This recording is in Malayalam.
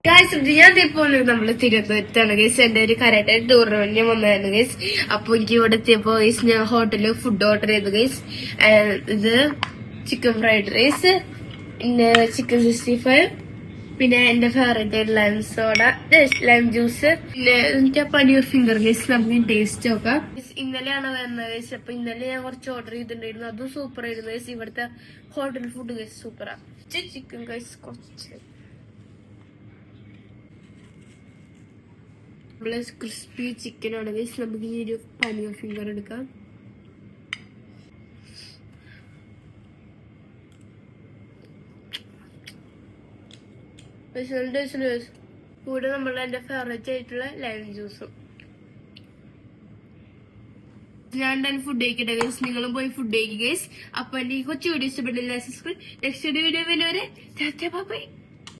ഗൈസ് ഞാൻ ഇപ്പോ നമ്മള് തിരുവനന്തപുരത്താണ് ഗൈസ്. എന്റെ ഒരു കരാട്ടെ ടൂർണമെന്റിന് വന്നായിരുന്നു ഗൈസ്. അപ്പൊ എനിക്ക് ഇവിടെ എത്തിയപ്പോ ഗൈസ് ഞാൻ ഹോട്ടലിൽ ഫുഡ് ഓർഡർ ചെയ്തു ഗൈസ്. ഇത് ചിക്കൻ ഫ്രൈഡ് റൈസ്, പിന്നെ ചിക്കൻ 65, പിന്നെ എന്റെ favourite lime soda, lime juice, പിന്നെ എനിക്ക് പനീർ ഫിംഗർ ഗൈസ്. നമുക്ക് ടേസ്റ്റ് നോക്കാം. ഇന്നലെയാണ് വരുന്നത് ഗൈസ്. അപ്പൊ ഇന്നലെ ഞാൻ കുറച്ച് ഓർഡർ ചെയ്തിട്ടുണ്ടായിരുന്നു, അതും സൂപ്പർ ആയിരുന്നു ഗൈസ്. ഇവിടുത്തെ ഹോട്ടൽ ഫുഡ് ഗൈസ് സൂപ്പറാ. ചിക്കൻ ഗൈസ് കുറച്ച് പ്ലസ് ക്രിസ്പി ചിക്കൻ ആണ് ഗൈസ്. നമുക്ക് ഈ ഒരു പനീർ ഫിംഗർ എടുക്കാം. കൂടെ നമ്മളുടെ എന്റെ ഫേവറേറ്റ് ആയിട്ടുള്ള ലൈം ജ്യൂസും. ഞാൻ തന്നെ ഫുഡ് കഴിക്കട്ടെ ഗൈസ്. നിങ്ങളും പോയി ഫുഡ് കഴിക്കുക ഗൈസ്. അപ്പൊ എന്റെ ഈ കൊച്ചു വീഡിയോ ഇഷ്ടപ്പെട്ടില്ല. നെക്സ്റ്റ് വീഡിയോ വരെ ബൈ.